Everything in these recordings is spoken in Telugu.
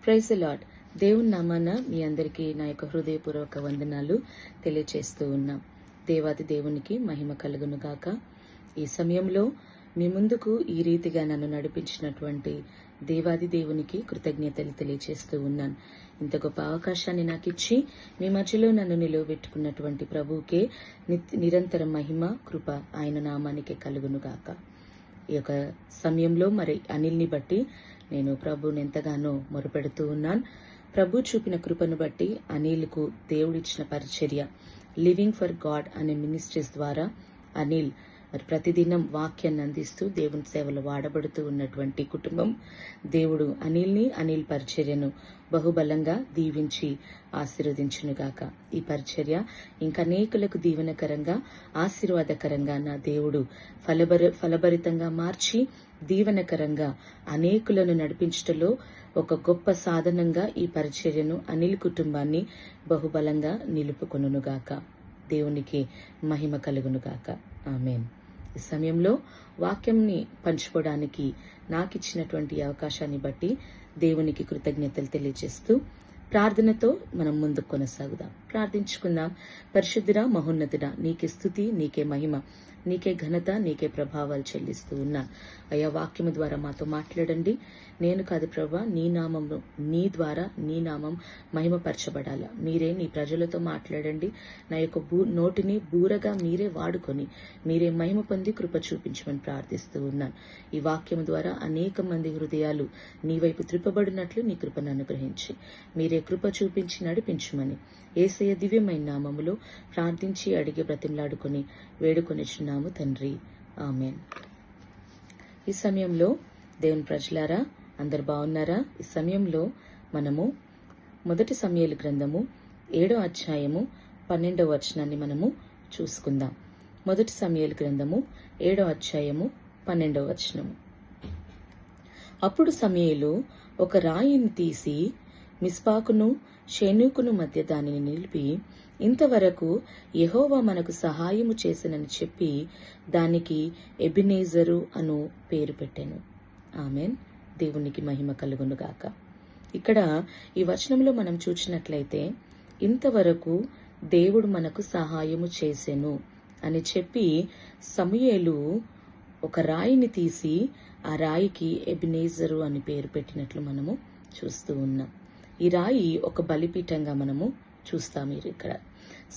Praise the lord. దేవుని నామాన మీ అందరికీ నా యొక్క హృదయపూర్వక వందనాలు తెలియచేస్తూ ఉన్నాం. దేవాది దేవునికి మహిమ కలుగును గాక. ఈ సమయంలో మీ ముందుకు ఈ రీతిగా నన్ను నడిపించినటువంటి దేవాది దేవునికి కృతజ్ఞతలు తెలియచేస్తూ ఉన్నాను. ఇంత గొప్ప అవకాశాన్ని నాకు ఇచ్చి మీ మధ్యలో నన్ను నిలువబెట్టుకున్నటువంటి ప్రభువుకే నిరంతర మహిమ కృప ఆయన నామానికి కలుగును గాక. ఈ యొక్క సమయంలో మరి అనిల్ని బట్టి నేను ప్రభువుని ఎంతగానో మొరపెడుతూ ఉన్నాను. ప్రభు చూపిన కృపను బట్టి అనిల్కు దేవుడిచ్చిన పరిచర్య లివింగ్ ఫర్ గాడ్ అనే మినిస్ట్రీస్ ద్వారా అనిల్ మరి ప్రతిదినం వాక్యాన్ని అందిస్తూ దేవుని సేవలు వాడబడుతూ ఉన్నటువంటి కుటుంబం దేవుడు అనిల్ పరిచర్యను బహుబలంగా దీవించి ఆశీర్వదించునుగాక. ఈ పరిచర్య ఇంకా అనేకులకు దీవెనకరంగా ఆశీర్వాదకరంగా నా దేవుడు ఫలభరితంగా మార్చి దీవెనకరంగా అనేకులను నడిపించటంలో ఒక గొప్ప సాధనంగా ఈ పరిచర్యను అనిల్ కుటుంబాన్ని బహుబలంగా నిలుపుకొనుగాక. దేవునికి మహిమ కలుగునుగాక. ఆమేన్. ఈ సమయంలో వాక్యంని పంచుకోవడానికి నాకిచ్చినటువంటి అవకాశాన్ని బట్టి దేవునికి కృతజ్ఞతలు తెలియజేస్తూ ప్రార్థనతో మనం ముందుకు కొనసాగుదాం. ప్రార్థించుకుందాం. పరిశుద్ధుడా, మహోన్నతుడా, నీకే స్తుతి, నీకే మహిమ, నీకే ఘనత, నీకే ప్రభావాలు చెల్లిస్తూ ఉన్నా. అయ్యా, వాక్యము ద్వారా మాతో మాట్లాడండి. నేను కాదు ప్రభా, నీ నామము, నీ ద్వారా నీ నామం మహిమపరచబడాల. మీరే నీ ప్రజలతో మాట్లాడండి. నా యొక్క నోటిని బూరగా మీరే వాడుకొని మీరే మహిమ పొంది కృప చూపించమని ప్రార్థిస్తూ ఉన్నాను. ఈ వాక్యము ద్వారా అనేక మంది హృదయాలు నీ వైపు త్రిప్పబడినట్లు నీ కృపను అనుగ్రహించి మీరే కృప చూపించి నడిపించమని యేసయ్య దివ్యమైన నామములో ప్రార్థించి అడిగి బ్రతిమలాడుకొని వేడుకొనిచున్నాము తండ్రి. ఆమేన్. ఈ సమయంలో దేవుని ప్రజలారా, అందరు బాగున్నారా? ఈ సమయంలో మనము 1 సమూయేలు గ్రంథము 7వ అధ్యాయము 12వ వచనాన్ని మనము చూసుకుందాం. 1 సమూయేలు గ్రంథము 7వ అధ్యాయము 12వ వచనము. అప్పుడు సమూయేలు ఒక రాయిని తీసి మిస్పాకును షేనుకును మధ్య దానిని నిలిపి, ఇంతవరకు యెహోవా మనకు సహాయము చేసినని చెప్పి దానికి ఎబెనెజరు అను పేరు పెట్టెను. ఆమేన్. దేవునికి మహిమ కలుగునుగాక. ఇక్కడ ఈ వచనంలో మనం చూసినట్లయితే ఇంతవరకు దేవుడు మనకు సహాయము చేసెను అని చెప్పి సమూయేలు ఒక రాయిని తీసి ఆ రాయికి ఎబెనెజరు అని పేరు పెట్టినట్లు మనము చూస్తూ ఉన్నాం. ఈ రాయి ఒక బలిపీఠంగా మనము చూస్తాం. ఇక్కడ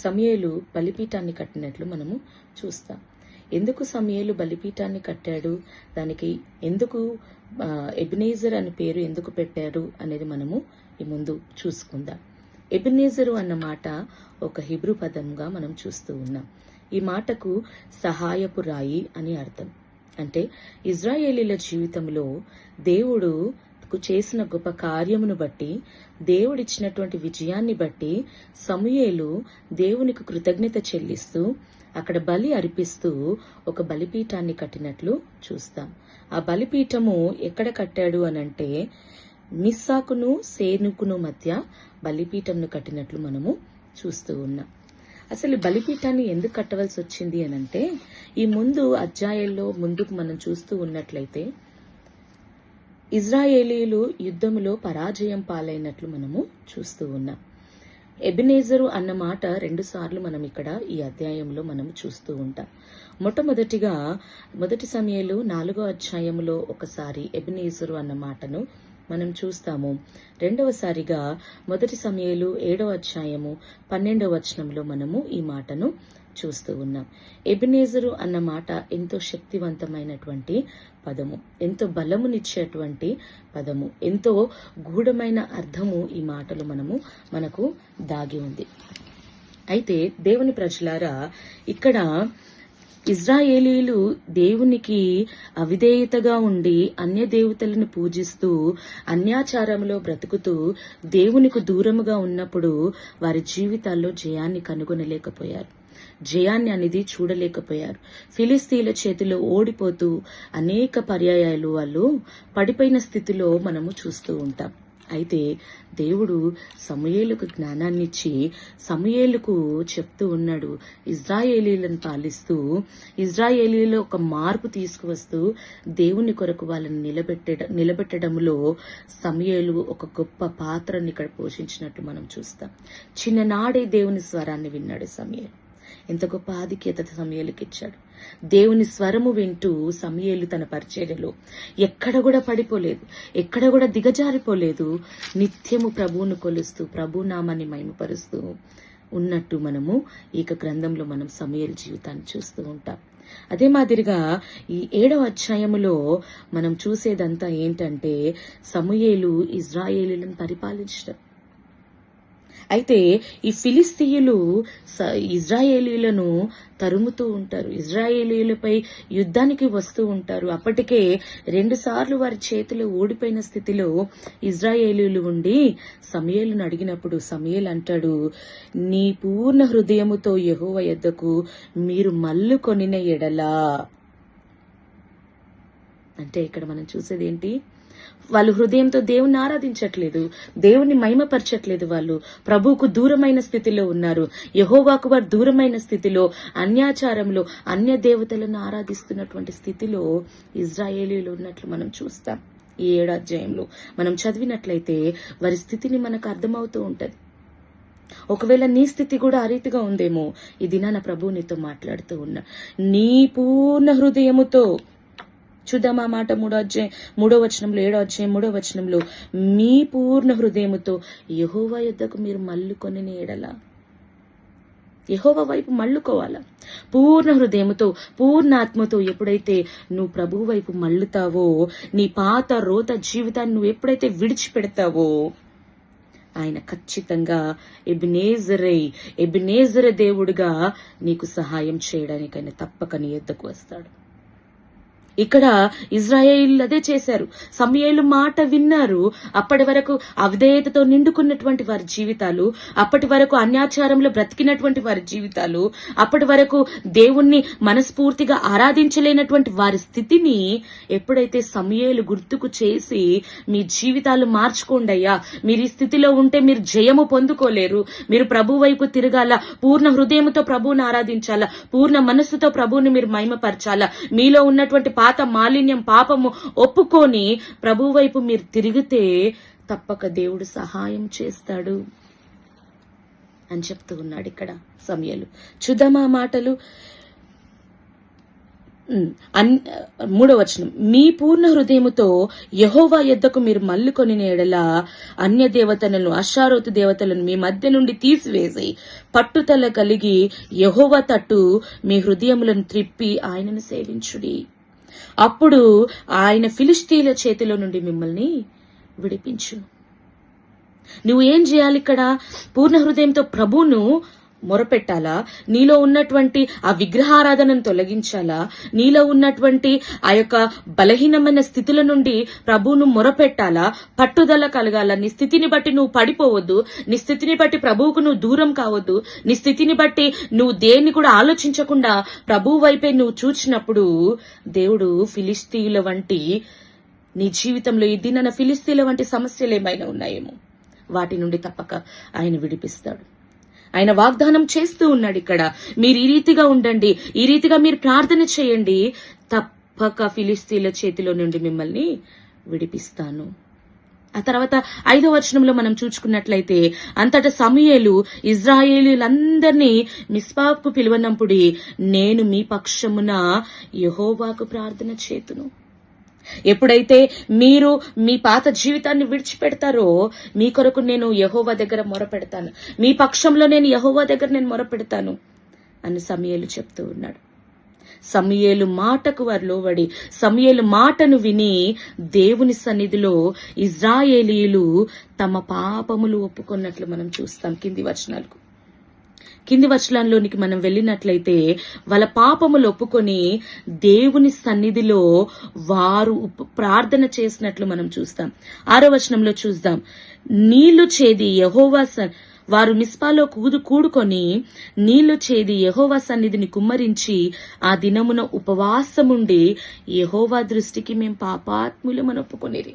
సమూయేలు బలిపీఠాన్ని కట్టినట్లు మనము చూస్తాం. ఎందుకు సమూయేలు బలిపీఠాన్ని కట్టాడు, దానికి ఎందుకు ఎబెనెజర్ అని పేరు ఎందుకు పెట్టారు అనేది మనము ఈ ముందు చూసుకుందాం. ఎబెనెజరు అన్న మాట ఒక హిబ్రూ పదంగా మనం చూస్తూ ఉన్నాం. ఈ మాటకు సహాయపు రాయి అని అర్థం. అంటే ఇజ్రాయేలీల జీవితంలో దేవుడు చేసిన గొప్ప కార్యమును బట్టి, దేవుడిచ్చినటువంటి విజయాన్ని బట్టి సమూయేలు దేవునికి కృతజ్ఞత చెల్లిస్తూ అక్కడ బలి అర్పిస్తూ ఒక బలిపీఠాన్ని కట్టినట్లు చూస్తాం. ఆ బలిపీఠము ఎక్కడ కట్టాడు అనంటే మిస్సాకును సేనుకును మధ్య బలిపీఠంను కట్టినట్లు మనము చూస్తూ ఉన్నాం. అసలు బలిపీఠాన్ని ఎందుకు కట్టవలసి వచ్చింది అనంటే ఈ ముందు అధ్యాయాల్లో ముందుకు మనం చూస్తూ ఉన్నట్లయితే ఇజ్రాయేలీలు యుద్ధములో పరాజయం పాలైనట్లు మనము చూస్తూ ఉన్నాం. ఎబెనెజరు అన్న మాట 2 సార్లు మనం ఇక్కడ ఈ అధ్యాయంలో మనం చూస్తూ ఉంటాం. మొట్టమొదటిగా 1 సమూయేలు 4వ అధ్యాయంలో ఒకసారి ఎబెనెజరు అన్న మాటను మనం చూస్తాము. రెండవసారిగా 1 సమూయేలు 7వ అధ్యాయము 12వ వచనంలో మనము ఈ మాటను చూస్తూ ఉన్నాం. ఎబెనెజరు అన్న మాట ఎంతో శక్తివంతమైనటువంటి పదము, ఎంతో బలమునిచ్చేటువంటి పదము, ఎంతో గూఢమైన అర్థము ఈ మాటలు మనకు దాగి ఉంది. అయితే దేవుని ప్రజలారా, ఇక్కడ ఇజ్రాయేలీలు దేవునికి అవిధేయతగా ఉండి అన్య దేవతలను పూజిస్తూ అన్యాచారంలో బ్రతుకుతూ దేవునికి దూరముగా ఉన్నప్పుడు వారి జీవితాల్లో జయాన్ని కనుగొనలేకపోయారు. జయాన్ని అనేది చూడలేకపోయారు. ఫిలిస్తీన్ల చేతిలో ఓడిపోతూ అనేక పర్యాయాలు వాళ్ళు పడిపోయిన స్థితిలో మనము చూస్తూ ఉంటాం. అయితే దేవుడు సమూయేలుకు జ్ఞానాన్నిచ్చి సమూయేలుకు చెప్తూ ఉన్నాడు, ఇజ్రాయేలీలను పాలిస్తూ ఇజ్రాయేలీలో ఒక మార్పు తీసుకువస్తూ దేవుని కొరకు వాళ్ళని నిలబెట్టడంలో సమూయేలు ఒక గొప్ప పాత్రని ఇక్కడ పోషించినట్టు మనం చూస్తాం. చిన్ననాడే దేవుని స్వరాన్ని విన్నాడు సమూయేలు. ఎంత గొప్ప ఆధిక్యత సమూయేలుకి ఇచ్చాడు. దేవుని స్వరము వింటూ సమూయేలు తన పరిచర్యలో ఎక్కడ కూడా పడిపోలేదు, ఎక్కడ కూడా దిగజారిపోలేదు. నిత్యము ప్రభువును కొలుస్తూ ప్రభు నామాన్ని మహిమపరుస్తూ ఉన్నట్టు మనము ఈ గ్రంథంలో మనం సమూయేలు జీవితాన్ని చూస్తూ ఉంటాం. అదే మాదిరిగా ఈ 7వ అధ్యాయములో మనం చూసేదంతా ఏంటంటే సమూయేలు ఇజ్రాయేలీలను పరిపాలించడం. అయితే ఈ ఫిలిస్తీయులు ఇజ్రాయేలీలను తరుముతూ ఉంటారు, ఇజ్రాయేలీలపై యుద్ధానికి వస్తూ ఉంటారు. అప్పటికే 2 సార్లు వారి చేతిలో ఓడిపోయిన స్థితిలో ఇజ్రాయేలీలు ఉండి సమూయేలును అడిగినప్పుడు సమూయేలు అంటాడు, నీ పూర్ణ హృదయముతో యెహోవా యొద్దకు మీరు మల్లుకొనిన ఎడలా. అంటే ఇక్కడ మనం చూసేది ఏంటి? వాళ్ళు హృదయంతో దేవుని ఆరాధించట్లేదు, దేవుని మహిమపరచట్లేదు. వాళ్ళు ప్రభువుకు దూరమైన స్థితిలో ఉన్నారు, యెహోవాకు వారు దూరమైన స్థితిలో, అన్యాచారంలో అన్య దేవతలను ఆరాధిస్తున్నటువంటి స్థితిలో ఇజ్రాయేలీలు ఉన్నట్లు మనం చూస్తాం. ఈ 7వ అధ్యాయంలో మనం చదివినట్లయితే వారి స్థితిని మనకు అర్థమవుతూ ఉంటది. ఒకవేళ నీ స్థితి కూడా ఆ రీతిగా ఉందేమో, ఈ దినాన ప్రభువు నీతో మాట్లాడుతూ ఉన్నా. నీ పూర్ణ హృదయముతో చూద్దాం ఆ మాట 3వ వచనంలో 7వ అధ్యాయం 3వ వచనంలో, మీ పూర్ణ హృదయముతో యెహోవా యొద్దకు మీరు మల్లుకొనిన ఎడల. యెహోవా వైపు మళ్ళుకోవాలా పూర్ణ హృదయముతో, పూర్ణ ఆత్మతో. ఎప్పుడైతే నువ్వు ప్రభువు వైపు మళ్ళుతావో, నీ పాత రోత జీవితాన్ని నువ్వు ఎప్పుడైతే విడిచిపెడతావో, ఆయన ఖచ్చితంగా ఎబినేజర దేవుడుగా నీకు సహాయం చేయడానికి ఆయన తప్పక నీ యొద్దకు వస్తాడు. ఇక్కడ ఇజ్రాయేలీలు అదే చేశారు. సమూయేలు మాట విన్నారు. అప్పటి వరకు అవిధేయతతో నిండుకున్నటువంటి వారి జీవితాలు, అప్పటి వరకు అన్యాచారంలో బ్రతికినటువంటి వారి జీవితాలు, అప్పటి వరకు దేవుణ్ణి మనస్ఫూర్తిగా ఆరాధించలేనటువంటి వారి స్థితిని ఎప్పుడైతే సమూయేలు గుర్తుకు చేసి, మీ జీవితాలు మార్చుకోండి అయ్యా, మీరు ఈ స్థితిలో ఉంటే మీరు జయము పొందుకోలేరు, మీరు ప్రభు వైపు తిరగాల, పూర్ణ హృదయంతో ప్రభువుని ఆరాధించాలా, పూర్ణ మనస్సుతో ప్రభువుని మీరు మహిమపరచాలా, మీలో ఉన్నటువంటి పాత మాలిన్యం పాపము ఒప్పుకొని ప్రభు వైపు మీరు తిరిగితే తప్పక దేవుడు సహాయం చేస్తాడు అని చెప్తూ ఉన్నాడు ఇక్కడ సమూయేలు. చూద్దామా మాటలు. 3వ వచనం, మీ పూర్ణ హృదయముతో యెహోవా యొద్దకు మీరు మల్లుకొనిన ఎడల అన్య దేవతలను, అషారోతు దేవతలను మీ మధ్య నుండి తీసివేసి పట్టుదల కలిగి యెహోవా తట్టు మీ హృదయములను త్రిప్పి ఆయనను సేవించుడి. అప్పుడు ఆయన ఫిలిష్తీయుల చేతిలో నుండి మిమ్మల్ని విడిపించును. నువ్వు ఏం చేయాలి ఇక్కడ? పూర్ణ హృదయంతో ప్రభువును మొరపెట్టాలా, నీలో ఉన్నటువంటి ఆ విగ్రహారాధనను తొలగించాలా, నీలో ఉన్నటువంటి ఆ యొక్క బలహీనమైన స్థితుల నుండి ప్రభువును మొరపెట్టాలా, పట్టుదల కలగాల. నీ స్థితిని బట్టి నువ్వు పడిపోవద్దు, నీ స్థితిని బట్టి ప్రభువుకు నువ్వు దూరం కావద్దు, నీ స్థితిని బట్టి నువ్వు దేన్ని కూడా ఆలోచించకుండా ప్రభువు వైపే నువ్వు చూచినప్పుడు దేవుడు ఫిలిస్తీయుల వంటి నీ జీవితంలో ఈ దినాన ఫిలిస్తీయుల వంటి సమస్యలు ఏమైనా ఉన్నాయేమో వాటి నుండి తప్పక ఆయన విడిపిస్తాడు. ఆయన వాగ్దానం చేస్తూ ఉన్నాడు ఇక్కడ, మీరు ఈ రీతిగా ఉండండి, ఈ రీతిగా మీరు ప్రార్థన చేయండి, తప్పక ఫిలిస్తీయుల చేతిలో నుండి మిమ్మల్ని విడిపిస్తాను. ఆ తర్వాత 5వ వచనంలో మనం చూసుకున్నట్లయితే, అంతటా సమూయేలు ఇజ్రాయేలీలందరినీ మిస్పాకు పిలువనంపుడి, నేను మీ పక్షమున యెహోవాకు ప్రార్థన చేతును. ఎప్పుడైతే మీరు మీ పాత జీవితాన్ని విడిచిపెడతారో, మీ కొరకు నేను యెహోవా దగ్గర మొరపెడతాను, మీ పక్షంలో నేను యెహోవా దగ్గర నేను మొరపెడతాను అని సమూయేలు చెప్తూ ఉన్నాడు. సమూయేలు మాటకు వారు లోబడి, సమూయేలు మాటను విని దేవుని సన్నిధిలో ఇజ్రాయేలీయులు తమ పాపములు ఒప్పుకున్నట్లు మనం చూస్తాం. కింది వచనంలోనికి మనం వెళ్ళినట్లయితే, వాళ్ళ పాపములు ఒప్పుకొని దేవుని సన్నిధిలో వారు ప్రార్థన చేసినట్లు మనం చూస్తాం. 6వ వచనంలో చూద్దాం, నీళ్లు చేది యెహోవా వారు మిస్పాలో కూడుకొని నీళ్లు చేది యెహోవా సన్నిధిని కుమ్మరించి ఆ దినమున ఉపవాసముండి యెహోవా దృష్టికి మేము పాపాత్ములమని ఒప్పుకొనిరి.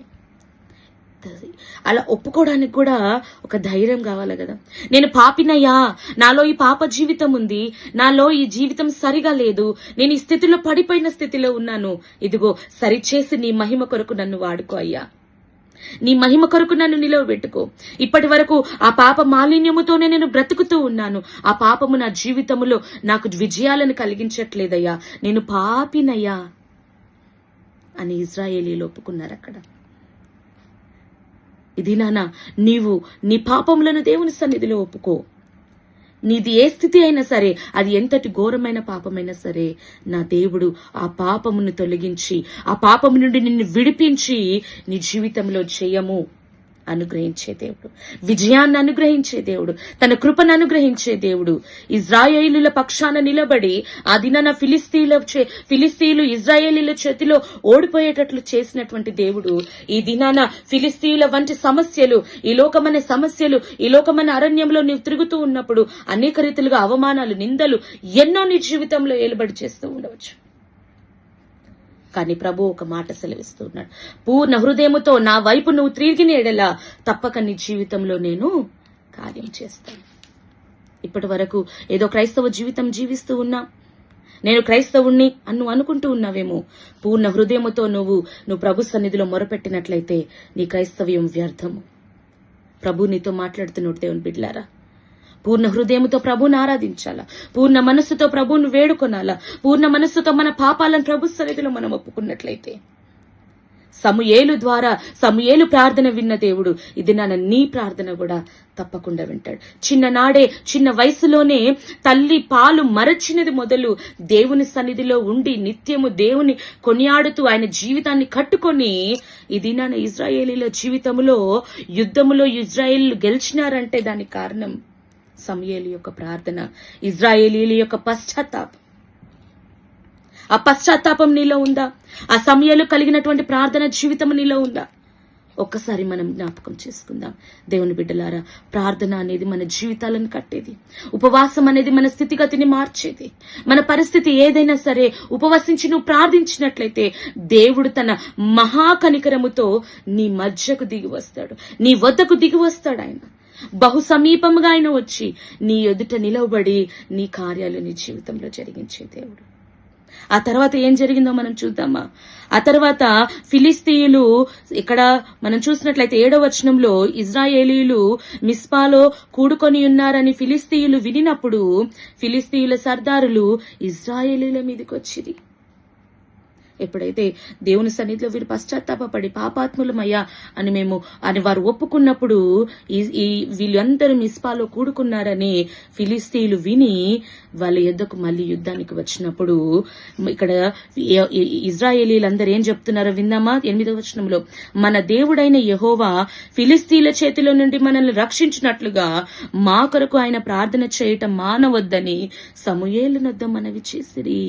అలా ఒప్పుకోవడానికి కూడా ఒక ధైర్యం కావాలి కదా. నేను పాపినయ్యా, నాలో ఈ పాప జీవితం ఉంది, నాలో ఈ జీవితం సరిగా లేదు, నేను ఈ స్థితిలో పడిపోయిన స్థితిలో ఉన్నాను, ఇదిగో సరిచేసి నీ మహిమ కొరకు నన్ను వాడుకో అయ్యా, నీ మహిమ కొరకు నన్ను నిలవబెట్టుకో. ఇప్పటి వరకు ఆ పాప మాలిన్యముతోనే నేను బ్రతుకుతూ ఉన్నాను, ఆ పాపము నా జీవితములో నాకు విజయాలను కలిగించట్లేదయ్యా, నేను పాపినయ్యా అని ఇశ్రాయేలీలు ఒప్పుకున్నారు అక్కడ. ఇది నాన్న, నీవు నీ పాపములను దేవుని సన్నిధిలో ఒప్పుకో. నీది ఏ స్థితి అయినా సరే, అది ఎంతటి ఘోరమైన పాపమైనా సరే, నా దేవుడు ఆ పాపమును తొలగించి, ఆ పాపము నుండి నిన్ను విడిపించి నీ జీవితంలో జయము అనుగ్రహించే దేవుడు, విజయాన్ని అనుగ్రహించే దేవుడు, తన కృపను అనుగ్రహించే దేవుడు. ఇజ్రాయేలీల పక్షాన నిలబడి ఆ దినాన ఫిలిస్తీయులు ఇజ్రాయేలీల చేతిలో ఓడిపోయేటట్లు చేసినటువంటి దేవుడు ఈ దినాన ఫిలిస్తీయుల వంటి సమస్యలు, ఈ లోకమనే సమస్యలు, ఈ లోకమనే అరణ్యంలో నీవు తిరుగుతూ ఉన్నప్పుడు అనేక రీతిలుగా అవమానాలు, నిందలు ఎన్నో నీ జీవితంలో ఏలుబడి చేస్తూ ఉండవచ్చు. కానీ ప్రభు ఒక మాట సెలవిస్తున్నాడు, పూర్ణ హృదయముతో నా వైపు నువ్వు తిరిగిన ఎడలా తప్పక నీ జీవితంలో నేను కార్యం చేస్తాను. ఇప్పటి వరకు ఏదో క్రైస్తవ జీవితం జీవిస్తూ ఉన్నా, నేను క్రైస్తవుణ్ణి నువ్వు అనుకుంటూ ఉన్నావేమో. పూర్ణ హృదయముతో నువ్వు ప్రభు సన్నిధిలో మొరపెట్టినట్లయితే నీ క్రైస్తవ్యం వ్యర్థము. ప్రభు నీతో మాట్లాడుతున్నాడు. దేవుని బిడ్డలారా, పూర్ణ హృదయంతో ప్రభువుని ఆరాధించాలా, పూర్ణ మనస్సుతో ప్రభువును వేడుకొనాలా, పూర్ణ మనస్సుతో మన పాపాలను ప్రభు సన్నిధిలో మనం ఒప్పుకున్నట్లయితే, సమూయేలు ప్రార్థన విన్న దేవుడు ఇది నీ ప్రార్థన కూడా తప్పకుండా వింటాడు. చిన్న వయసులోనే తల్లి పాలు మరచినది మొదలు దేవుని సన్నిధిలో ఉండి నిత్యము దేవుని కొనియాడుతూ ఆయన జీవితాన్ని కట్టుకొని ఈ దినాన ఇజ్రాయేలీల జీవితంలో యుద్ధములో ఇజ్రాయేలీలు గెలిచినారంటే దానికి కారణం సమూయేలు యొక్క ప్రార్థన, ఇజ్రాయేలీల యొక్క పశ్చాత్తాపం. ఆ పశ్చాత్తాపం నీలో ఉందా? ఆ సమూయేలు కలిగినటువంటి ప్రార్థన జీవితం నీలో ఉందా? ఒక్కసారి మనం జ్ఞాపకం చేసుకుందాం. దేవుని బిడ్డలారా, ప్రార్థన అనేది మన జీవితాలను కట్టేది, ఉపవాసం అనేది మన స్థితిగతిని మార్చేది. మన పరిస్థితి ఏదైనా సరే ఉపవసించి నువ్వు ప్రార్థించినట్లయితే దేవుడు తన మహాకనికరముతో నీ మధ్యకు దిగి వస్తాడు, నీ వద్దకు దిగి వస్తాడు. ఆయన బహు సమీపంగా ఆయన వచ్చి నీ ఎదుట నిలవబడి నీ కార్యాలు నీ జీవితంలో జరిగించే దేవుడు. ఆ తర్వాత ఏం జరిగిందో మనం చూద్దామా? ఆ తర్వాత ఫిలిస్తీయులు, ఇక్కడ మనం చూసినట్లయితే 7వ వచనంలో, ఇజ్రాయేలీలు మిస్పాలో కూడుకొని ఉన్నారని ఫిలిస్తీయులు వినినప్పుడు ఫిలిస్తీయుల సర్దారులు ఇజ్రాయేలీల మీదకి వచ్చింది. ఎప్పుడైతే దేవుని సన్నిధిలో వీరు పశ్చాత్తాపడి పాపాత్ములమయ్యా అని వారు ఒప్పుకున్నప్పుడు వీళ్ళందరూ మిస్పాలో కూడుకున్నారని ఫిలిస్తీయులు విని వాళ్ళ యొద్దకు మళ్ళీ యుద్ధానికి వచ్చినప్పుడు ఇక్కడ ఇజ్రాయేలీలందరూ ఏం చెప్తున్నారో విందామా? 8వ వచనంలో, మన దేవుడైన యెహోవా ఫిలిస్తీయుల చేతిలో నుండి మనల్ని రక్షించినట్లుగా మా కొరకు ఆయన ప్రార్థన చేయటం మానవద్దని సమూయేలునొద్ద మనవి చేసిరి.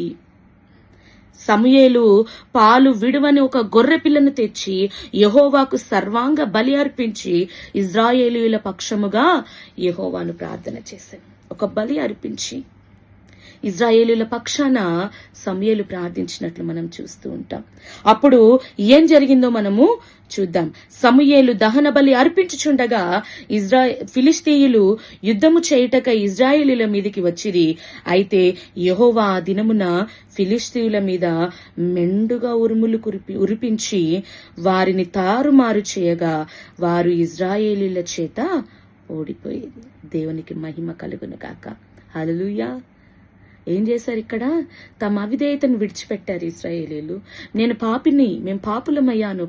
సమూయేలు పాలు విడువని ఒక గొర్రె పిల్లను తెచ్చి యెహోవాకు సర్వాంగ బలి అర్పించి ఇజ్రాయేలీయుల పక్షముగా యెహోవాను ప్రార్థన చేశాడు. ఒక బలి అర్పించి ఇజ్రాయేలీయుల పక్షాన సమూయేలు ప్రార్థించినట్లు మనం చూస్తూ ఉంటాం. అప్పుడు ఏం జరిగిందో మనము చూద్దాం. సమూయేలు దహన బలి అర్పించుచుండగా ఫిలిస్తీయులు యుద్ధము చేయుటకై ఇజ్రాయేలీల మీదికి వచ్చిరి. అయితే యెహోవా ఆ దినమున ఫిలిస్తీయుల మీద మెండుగా ఉరుములు ఉరిపించి వారిని తారుమారు చేయగా వారు ఇజ్రాయేలీల చేత ఓడిపోయేది. దేవునికి మహిమ కలుగును గాక. హల్లెలూయా. ఏం చేశారు ఇక్కడ? తమ అవిధేయతను విడిచిపెట్టారు ఇశ్రాయేలీలు. మేము పాపులమయ్యా అని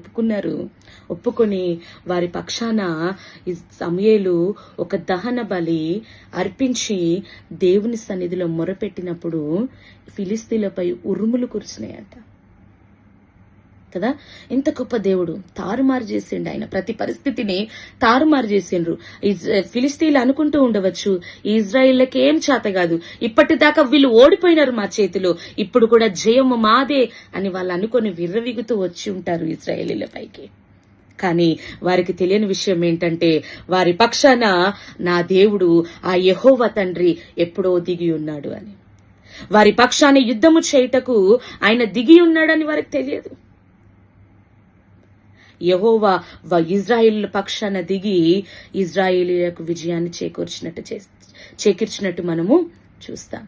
ఒప్పుకొని వారి పక్షాన సమూయేలు ఒక దహన బలి అర్పించి దేవుని సన్నిధిలో మొరపెట్టినప్పుడు ఫిలిస్తీయులపై ఉరుములు కురిసినాయంట కదా. ఎంత గొప్ప దేవుడు! తారుమారు చేసిండు ఆయన, ప్రతి పరిస్థితిని తారుమారు చేసిండ్రు. ఫిలిస్తీన్లు అనుకుంటూ ఉండవచ్చు, ఈ ఇజ్రాయిల్లకి ఏం చేత కాదు, ఇప్పటిదాకా వీళ్ళు ఓడిపోయినారు మా చేతిలో, ఇప్పుడు కూడా జయము మాదే అని వాళ్ళు అనుకొని విర్రవిగుతూ వచ్చి ఉంటారు ఇజ్రాయేలీల పైకి. కానీ వారికి తెలియని విషయం ఏంటంటే వారి పక్షాన నా దేవుడు ఆ యెహోవా తండ్రి ఎప్పుడో దిగి ఉన్నాడు అని, వారి పక్షాన యుద్ధము చేయుటకు ఆయన దిగి ఉన్నాడని వారికి తెలియదు. యెహోవా ఇజ్రాయేలు పక్షాన దిగి ఇజ్రాయేలీయులకు విజయాన్ని చేకూర్చినట్టు మనము చూస్తాం.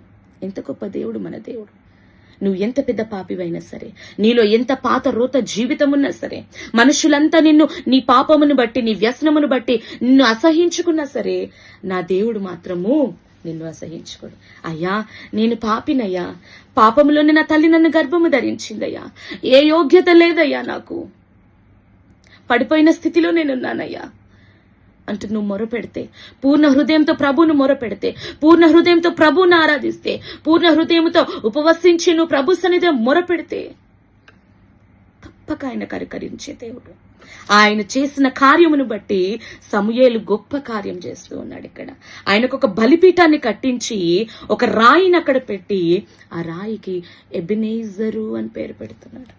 ఎంత గొప్ప దేవుడు మన దేవుడు. నువ్వు ఎంత పెద్ద పాపివైనా సరే, నీలో ఎంత పాత రోత జీవితమున్నా సరే, మనుషులంతా నిన్ను నీ పాపమును బట్టి, నీ వ్యసనమును బట్టి నిన్ను అసహించుకున్నా సరే, నా దేవుడు మాత్రము నిన్ను అసహించుకోడు. అయ్యా, నేను పాపినయ్యా, పాపములోనే నా తల్లి నన్ను గర్భము ధరించిందయ్యా, ఏ యోగ్యత లేదయ్యా, నాకు పడిపోయిన స్థితిలో నేనున్నానయ్యా అంటూ నువ్వు మొరపెడితే, పూర్ణ హృదయంతో ప్రభువును మొరపెడితే, పూర్ణ హృదయంతో ప్రభువును ఆరాధిస్తే, పూర్ణ హృదయంతో ఉపవసించి నువ్వు ప్రభు సన్నిధిలో మొరపెడితే తప్పక ఆయన కరికరించే దేవుడు. ఆయన చేసిన కార్యమును బట్టి సమూయేలు గొప్ప కార్యం చేస్తూ ఉన్నాడు. ఇక్కడ ఆయనకు ఒక బలిపీఠాన్ని కట్టించి ఒక రాయిని అక్కడ పెట్టి ఆ రాయికి ఎబెనేజరు అని పేరు పెడుతున్నాడు.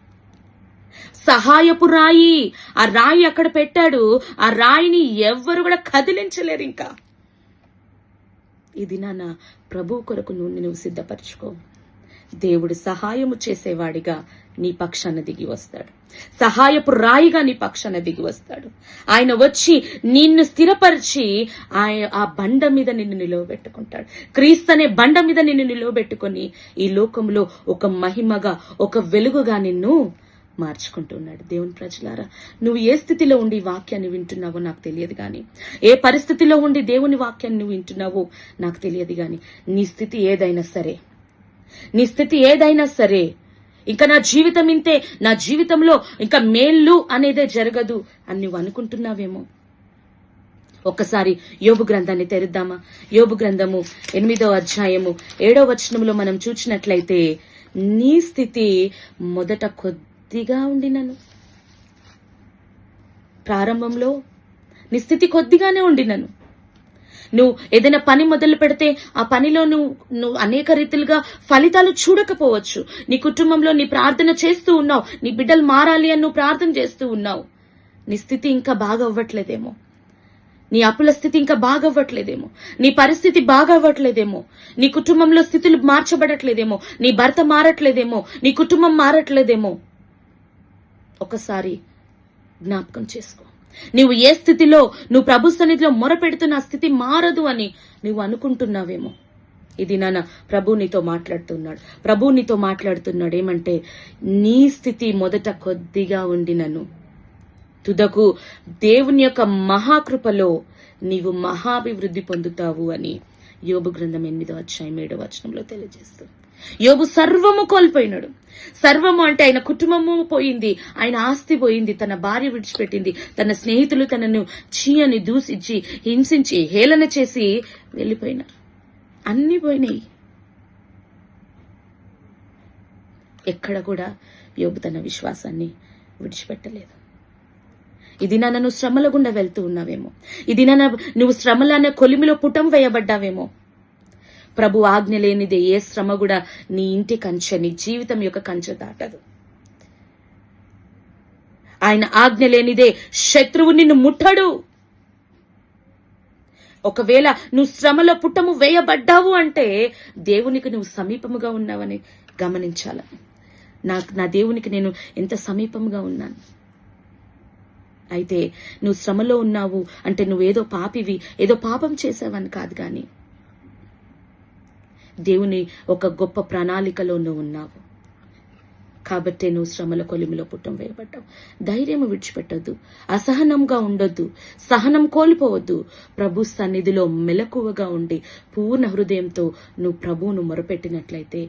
సహాయపు రాయి. ఆ రాయి అక్కడ పెట్టాడు. ఆ రాయిని ఎవ్వరు కూడా కదిలించలేరు. ఇంకా ఈ దినాన ప్రభు కొరకు నువ్వు సిద్ధపరచుకో. దేవుడు సహాయము చేసేవాడిగా నీ పక్షాన దిగి వస్తాడు. సహాయపు రాయిగా నీ పక్షాన దిగి వస్తాడు. ఆయన వచ్చి నిన్ను స్థిరపరిచి ఆ బండ మీద నిన్ను నిలువబెట్టుకుంటాడు. క్రీస్తు అనే బండ మీద నిన్ను నిలువబెట్టుకొని ఈ లోకంలో ఒక మహిమగా, ఒక వెలుగుగా నిన్ను మార్చుకుంటున్నాడు. దేవుని ప్రజలారా, నువ్వు ఏ స్థితిలో ఉండి వాక్యాన్ని వింటున్నావో నాకు తెలియదు గాని, ఏ పరిస్థితిలో ఉండి దేవుని వాక్యాన్ని నువ్వు వింటున్నావో నాకు తెలియదు గాని, నీ స్థితి ఏదైనా సరే, ఇంకా నా జీవితం ఇంతే, నా జీవితంలో ఇంకా మేలు అనేదే జరగదు అని నువ్వు అనుకుంటున్నావేమో. ఒక్కసారి యోబు గ్రంథాన్ని తెరుద్దామా? యోబు గ్రంథము 8వ అధ్యాయము 7వ వచనంలో మనం చూసినట్లయితే, నీ స్థితి మొదట కొద్దిగా ఉండినను, ప్రారంభంలో నీ స్థితి కొద్దిగానే ఉండినను. నువ్వు ఏదైనా పని మొదలు పెడితే ఆ పనిలో నువ్వు అనేక రీతిలుగా ఫలితాలు చూడకపోవచ్చు. నీ కుటుంబంలో నీ ప్రార్థన చేస్తూ ఉన్నావు, నీ బిడ్డలు మారాలి అని నువ్వు ప్రార్థన చేస్తూ ఉన్నావు. నీ స్థితి ఇంకా బాగా అవ్వట్లేదేమో, నీ అప్పుల స్థితి ఇంకా బాగా అవ్వట్లేదేమో, నీ పరిస్థితి బాగా అవ్వట్లేదేమో, నీ కుటుంబంలో స్థితులు మార్చబడట్లేదేమో, నీ భర్త మారట్లేదేమో, నీ కుటుంబం మారట్లేదేమో. ఒకసారి జ్ఞాపకం చేసుకో. నువ్వు ఏ స్థితిలో, నువ్వు ప్రభు సన్నిధిలో మొరపెడుతున్న ఆ స్థితి మారదు అని నువ్వు అనుకుంటున్నావేమో. ఇది నాన్న ప్రభు నీతో మాట్లాడుతున్నాడు. ఏమంటే, నీ స్థితి మొదట కొద్దిగా ఉండినను తుదకు దేవుని యొక్క మహాకృపలో నీవు మహాభివృద్ధి పొందుతావు అని యోబు గ్రంథం 8వ అధ్యాయం 7వ వచనంలో తెలియజేస్తుంది. యోబు సర్వము కోల్పోయినాడు. సర్వము అంటే ఆయన కుటుంబము పోయింది, ఆయన ఆస్తి పోయింది, తన భార్య విడిచిపెట్టింది, తన స్నేహితులు తనను చీయని దూషించి, హింసించి, హేళన చేసి వెళ్ళిపోయినారు. అన్ని పోయినాయి. ఎక్కడ కూడా యోబు తన విశ్వాసాన్ని విడిచిపెట్టలేదు. ఇది నన్ను శ్రమల గుండా వెళ్తూ ఉన్నావేమో, ఇది నువ్వు శ్రమలనే కొలిమిలో పుటం వేయబడ్డావేమో. ప్రభు ఆజ్ఞ లేనిదే ఏ శ్రమ కూడా నీ ఇంటి కంచె, నీ జీవితం యొక్క కంచె దాటదు. ఆయన ఆజ్ఞ లేనిదే శత్రువు నిన్ను ముట్టడు. ఒకవేళ నువ్వు శ్రమలో పుట్టము వేయబడ్డావు అంటే దేవునికి నువ్వు సమీపముగా ఉన్నావని గమనించాల. నా దేవునికి నేను ఎంత సమీపంగా ఉన్నాను. అయితే నువ్వు శ్రమలో ఉన్నావు అంటే నువ్వేదో పాపివి, ఏదో పాపం చేసావని కాదు, కానీ దేవుని ఒక గొప్ప ప్రణాళికలో నువ్వు ఉన్నావు కాబట్టే నువ్వు శ్రమల కొలిమిలో పుట్టం వేయబడ్డావు. ధైర్యం విడిచిపెట్టొద్దు, అసహనంగా ఉండొద్దు, సహనం కోల్పోవద్దు. ప్రభు సన్నిధిలో మెలకువగా ఉండి పూర్ణ హృదయంతో నువ్వు ప్రభువును మొరపెట్టినట్లయితే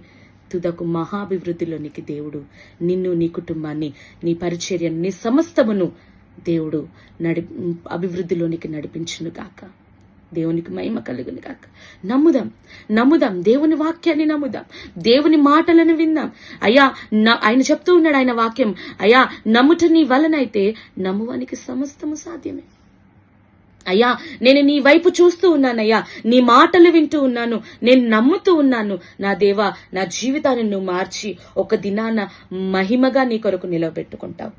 తుదకు మహాభివృద్ధిలోనికి దేవుడు నిన్ను, నీ కుటుంబాన్ని, నీ పరిచర్యను, నీ సమస్తమును దేవుడు అభివృద్ధిలోనికి నడిపించును గాక. దేవునికి మహిమ కలుగును గాక. నమ్ముదాం దేవుని వాక్యాన్ని నమ్ముదాం, దేవుని మాటలను విందాం. అయ్యా, ఆయన చెప్తూ ఉన్నాడు ఆయన వాక్యం, అయ్యా నమ్ముట నీ వలనైతే నమ్మువానికి సమస్తము సాధ్యమే. అయ్యా, నేను నీ వైపు చూస్తూ ఉన్నానయ్యా, నీ మాటలు వింటూ ఉన్నాను, నేను నమ్ముతూ ఉన్నాను. నా దేవా, నా జీవితాన్ని నువ్వు మార్చి ఒక దినాన మహిమగా నీ కొరకు నిలవబెట్టుకుంటావు,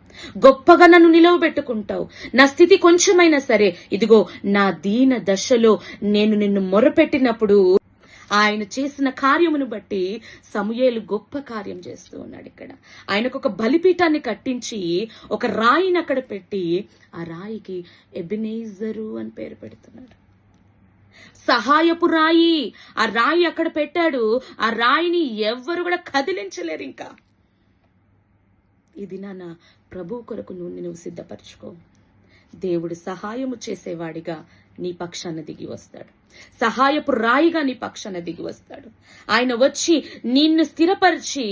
గొప్పగా నన్ను నిలవబెట్టుకుంటావు. నా స్థితి కొంచెమైనా సరే, ఇదిగో నా దీన దశలో నేను నిన్ను మొరపెట్టినప్పుడు ఆయన చేసిన కార్యమును బట్టి సమూయేలు గొప్ప కార్యం చేస్తూ ఉన్నాడు. ఇక్కడ ఆయనకు ఒక బలిపీఠాన్ని కట్టించి ఒక రాయిని అక్కడ పెట్టి ఆ రాయికి ఎబెనేజరు అని పేరు పెడుతున్నాడు. సహాయపు రాయి. ఆ రాయి అక్కడ పెట్టాడు. ఆ రాయిని ఎవ్వరు కూడా కదిలించలేరు. ఇంకా ఇది నాన్న ప్రభు కొరకు నువ్వు సిద్ధపరచుకో. దేవుడు సహాయము చేసేవాడిగా నీ పక్షాన దిగి వస్తాడు. సహాయపు రాయిగా నీ పక్షాన దిగి వస్తాడు. ఆయన వచ్చి నిన్ను స్థిరపరిచి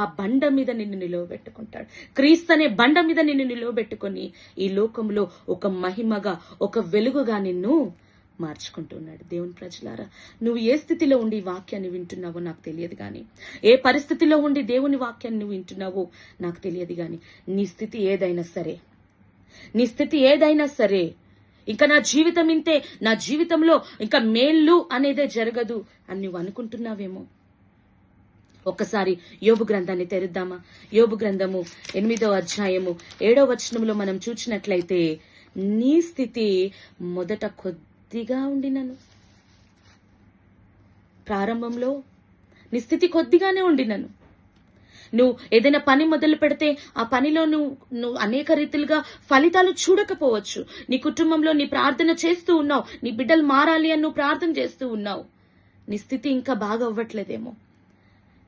ఆ బండ మీద నిన్ను నిలువబెట్టుకుంటాడు. క్రీస్తు అనే బండ మీద నిన్ను నిలువబెట్టుకొని ఈ లోకంలో ఒక మహిమగా, ఒక వెలుగుగా నిన్ను మార్చుకుంటున్నాడు. దేవుని ప్రజలారా, నువ్వు ఏ స్థితిలో ఉండి ఈ వాక్యాన్ని వింటున్నావో నాకు తెలియదు గాని, ఏ పరిస్థితిలో ఉండి దేవుని వాక్యాన్ని నువ్వు వింటున్నావో నాకు తెలియదు గాని, నీ స్థితి ఏదైనా సరే ఇంకా నా జీవితం ఇంతే, నా జీవితంలో ఇంకా మేలు అనేదే జరగదు అని నువ్వు అనుకుంటున్నావేమో. ఒక్కసారి యోబు గ్రంథాన్ని తెరుద్దామా? యోబు గ్రంథము 8వ అధ్యాయము 7వ వచనంలో మనం చూసినట్లయితే, నీ స్థితి మొదట కొద్దిగా ఉండినను, ప్రారంభంలో నీ స్థితి కొద్దిగానే ఉండినను. నువ్వు ఏదైనా పని మొదలు పెడితే ఆ పనిలో నువ్వు అనేక రీతిలుగా ఫలితాలు చూడకపోవచ్చు. నీ కుటుంబంలో నీ ప్రార్థన చేస్తూ ఉన్నావు, నీ బిడ్డలు మారాలి అని నువ్వు ప్రార్థన చేస్తూ ఉన్నావు. నీ స్థితి ఇంకా బాగా అవ్వట్లేదేమో,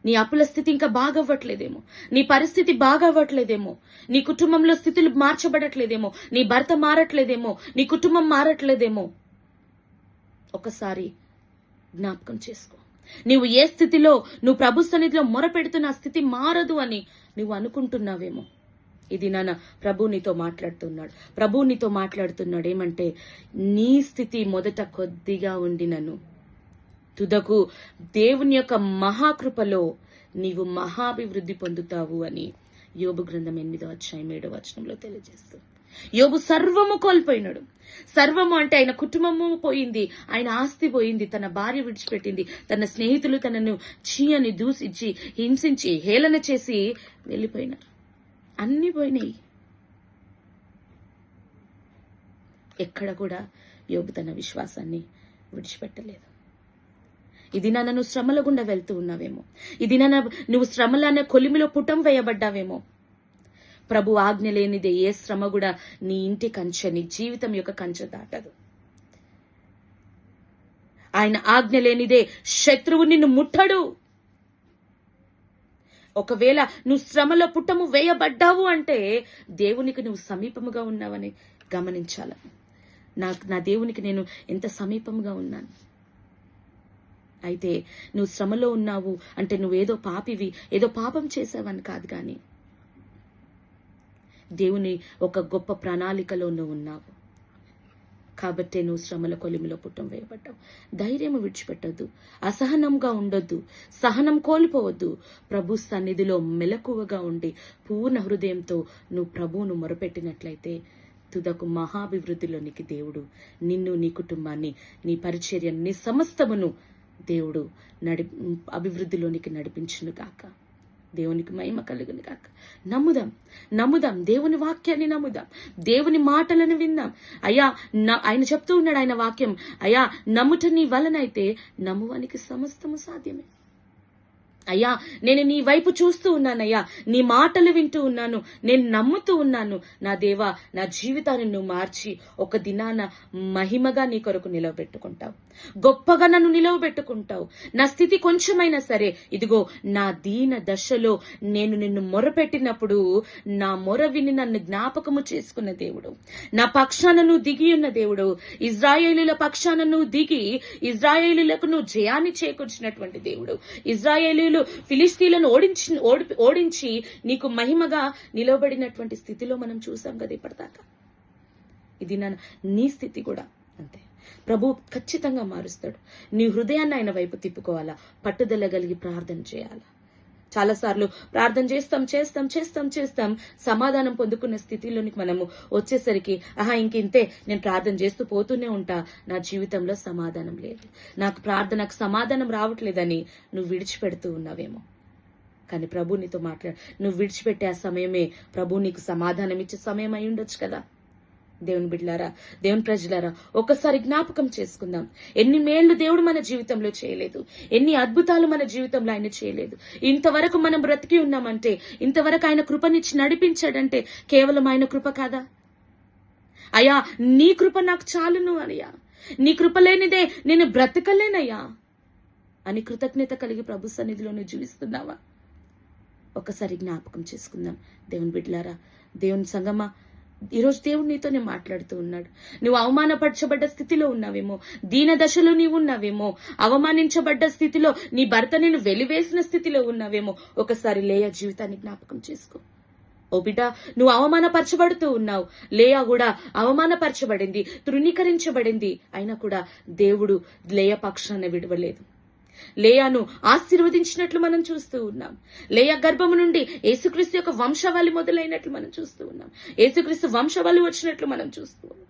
నీ అప్పుల స్థితి ఇంకా బాగా అవ్వట్లేదేమో, నీ పరిస్థితి బాగా అవ్వట్లేదేమో, నీ కుటుంబంలో స్థితులు మార్చబడట్లేదేమో, నీ భర్త మారట్లేదేమో, నీ కుటుంబం మారట్లేదేమో. ఒకసారి జ్ఞాపకం చేసుకో. నువ్వు ఏ స్థితిలో, నువ్వు ప్రభు సన్నిధిలో మొరపెడుతున్న ఆ స్థితి మారదు అని నువ్వు అనుకుంటున్నావేమో. ఇది నాన్న ప్రభు నీతో మాట్లాడుతున్నాడు. ఏమంటే, నీ స్థితి మొదట కొద్దిగా ఉండినను తుదకు దేవుని యొక్క మహాకృపలో నీవు మహాభివృద్ధి పొందుతావు అని యోబు గ్రంథం 8వ అధ్యాయం 7వ వచనంలో తెలియజేస్తూ. యోబు సర్వము కోల్పోయినాడు. సర్వము అంటే ఆయన కుటుంబము పోయింది, ఆయన ఆస్తి పోయింది, తన భార్య విడిచిపెట్టింది, తన స్నేహితులు తనను చీయని దూషించి హింసించి హేళన చేసి వెళ్ళిపోయినారు. అన్ని పోయినాయి. ఎక్కడ కూడా యోబు తన విశ్వాసాన్ని విడిచిపెట్టలేదు. ఇది నాన్న నువ్వు శ్రమల గుండా వెళ్తూ ఉన్నావేమో, ఇది నాన్న నువ్వు శ్రమలనే కొలిమిలో పుటం వేయబడ్డావేమో. ప్రభు ఆజ్ఞ లేనిదే ఏ శ్రమ కూడా నీ ఇంటి కంచె, నీ జీవితం యొక్క కంచె దాటదు. ఆయన ఆజ్ఞ లేనిదే శత్రువు నిన్ను ముట్టడు. ఒకవేళ నువ్వు శ్రమలో పుట్టము వేయబడ్డావు అంటే దేవునికి నువ్వు సమీపముగా ఉన్నావని గమనించాల. నా దేవునికి నేను ఎంత సమీపంగా ఉన్నాను. అయితే నువ్వు శ్రమలో ఉన్నావు అంటే నువ్వేదో పాపివి, ఏదో పాపం చేసావని కాదు, కానీ దేవుని ఒక గొప్ప ప్రణాళికలో నువ్వు ఉన్నావు కాబట్టే నువ్వు శ్రమల కొలిమిలో పుట్టం వేయబడ్డావు. ధైర్యం విడిచిపెట్టొద్దు, అసహనంగా ఉండొద్దు, సహనం కోల్పోవద్దు. ప్రభు సన్నిధిలో మెలకువగా ఉండి పూర్ణ హృదయంతో నువ్వు ప్రభువును మొరపెట్టినట్లయితే తుదకు మహాభివృద్ధిలోనికి దేవుడు నిన్ను, నీ కుటుంబాన్ని, నీ పరిచర్య, నీ సమస్తమును దేవుడు అభివృద్ధిలోనికి నడిపించును గాక. దేవునికి మహిమ కలుగును గాక. నమ్ముదాం దేవుని వాక్యాన్ని నమ్ముదాం, దేవుని మాటలను విందాం. అయ్యా ఆయన చెప్తూ ఉన్నాడు, ఆయన వాక్యం, అయ్యా నమ్ముట నీ వలనైతే నమ్మువానికి సమస్తము సాధ్యమే. అయ్యా నేను నీ వైపు చూస్తూ ఉన్నానయ్యా, నీ మాటలు వింటూ ఉన్నాను, నేను నమ్ముతూ ఉన్నాను. నా దేవా, నా జీవితాన్ని నువ్వు మార్చి ఒక దినాన మహిమగా నీ కొరకు నిలవబెట్టుకుంటావు, గొప్పగా నన్ను నిలవబెట్టుకుంటావు. నా స్థితి కొంచెమైనా సరే, ఇదిగో నా దీన దశలో నేను నిన్ను మొరపెట్టినప్పుడు నా మొర విని నన్ను జ్ఞాపకము చేసుకున్న దేవుడు, నా పక్షాన నువ్వు దిగి ఉన్న దేవుడు, ఇజ్రాయేలీల పక్షాన నువ్వు దిగి ఇజ్రాయేలీలకు నువ్వు జయాన్ని చేకూర్చినటువంటి దేవుడు, ఇజ్రాయేలీలు ఫిలిస్తీన్లను ఓడించి నీకు మహిమగా నిలవబడినటువంటి స్థితిలో మనం చూసాం కదా ఇప్పటిదాకా. ఇది నీ స్థితి కూడా అంతే. ప్రభు ఖచ్చితంగా మారుస్తాడు. నీ హృదయాన్ని ఆయన వైపు తిప్పుకోవాలా, పట్టుదల కలిగి ప్రార్థన చేయాలా. చాలాసార్లు ప్రార్థన చేస్తాం, సమాధానం పొందుకున్న స్థితిలోనికి మనము వచ్చేసరికి ఇంకింతే, నేను ప్రార్థన చేస్తూ పోతూనే ఉంటా, నా జీవితంలో సమాధానం లేదు, నాకు సమాధానం రావట్లేదని నువ్వు విడిచిపెడుతూ ఉన్నావేమో. కానీ ప్రభు నీతో నువ్వు విడిచిపెట్టే ఆ సమయమే ప్రభు నీకు సమాధానం ఇచ్చే సమయం అయి ఉండొచ్చు కదా. దేవుని బిడ్డలారా, దేవుని ప్రజలారా, ఒకసారి జ్ఞాపకం చేసుకుందాం. ఎన్ని మేళ్లు దేవుడు మన జీవితంలో చేయలేదు, ఎన్ని అద్భుతాలు మన జీవితంలో ఆయన చేయలేదు. ఇంతవరకు మనం బ్రతికి ఉన్నామంటే, ఇంతవరకు ఆయన కృపనిచ్చి నడిపించాడంటే కేవలం ఆయన కృప కాదా? అయ్యా, నీ కృప నాకు చాలును అయ్యా, నీ కృప లేనిదే నేను బ్రతకలేనయ్యా అని కృతజ్ఞత కలిగి ప్రభు సన్నిధిలో నువ్వు జీవిస్తున్నావా? ఒకసారి జ్ఞాపకం చేసుకుందాం. దేవుని బిడ్డలారా, దేవుని సంగమా, ఈరోజు దేవుడు నీతోనే మాట్లాడుతూ ఉన్నాడు. నువ్వు అవమానపరచబడ్డ స్థితిలో ఉన్నావేమో, దీన దశలో నీవు ఉన్నావేమో, అవమానించబడ్డ స్థితిలో, నీ భర్త నిన్ను వెలివేసిన స్థితిలో ఉన్నావేమో. ఒకసారి లేయా జీవితాన్ని జ్ఞాపకం చేసుకో. ఓ బిడ్డ, నువ్వు అవమానపరచబడుతూ ఉన్నావు. లేయా కూడా అవమానపరచబడింది, తృణీకరించబడింది. అయినా కూడా దేవుడు లేయా పక్షాన విడవలేదు. లేయాను ఆశీర్వదించినట్లు మనం చూస్తూ ఉన్నాం. లేయా గర్భము నుండి యేసుక్రీస్తు యొక్క వంశవాళి మొదలైనట్లు మనం చూస్తూ ఉన్నాం. యేసుక్రీస్తు వంశవాళి వచ్చినట్లు మనం చూస్తూ ఉన్నాం.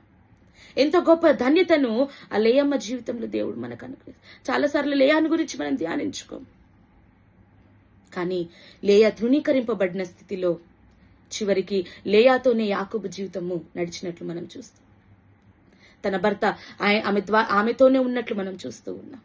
ఎంతో గొప్ప ధన్యతను ఆ లేయమ్మ జీవితంలో దేవుడు మనకు అనుగ్రహిస్తాడు. చాలాసార్లు లేయాను గురించి మనం ధ్యానించుకోం, కానీ లేయా తృణీకరింపబడిన స్థితిలో చివరికి లేయాతోనే యాకోబు జీవితము నడిచినట్లు మనం చూస్తాం. తన భర్త ఆమెతోనే ఉన్నట్లు మనం చూస్తూ ఉన్నాం.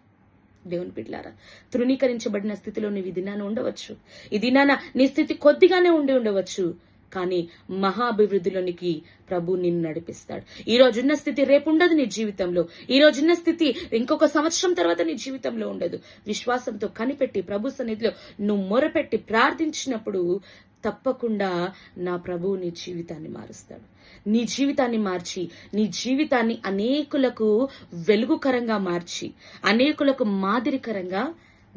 దేవుని బిడ్డలారా, తృణీకరించబడిన స్థితిలో నువ్వు ఈ దినాన ఉండవచ్చు. ఈ దినాన నీ స్థితి కొద్దిగానే ఉండవచ్చు, కానీ మహాభివృద్ధిలోనికి ప్రభు నిన్ను నడిపిస్తాడు. ఈ రోజున్న స్థితి రేపు ఉండదు నీ జీవితంలో. ఈ రోజున్న స్థితి ఇంకొక సంవత్సరం తర్వాత నీ జీవితంలో ఉండదు. విశ్వాసంతో కనిపెట్టి ప్రభు సన్నిధిలో నువ్వు మొరపెట్టి ప్రార్థించినప్పుడు తప్పకుండా నా ప్రభువు నీ జీవితాన్ని మారుస్తాడు. నీ జీవితాన్ని మార్చి, నీ జీవితాన్ని అనేకులకు వెలుగుకరంగా మార్చి, అనేకులకు మాదిరికరంగా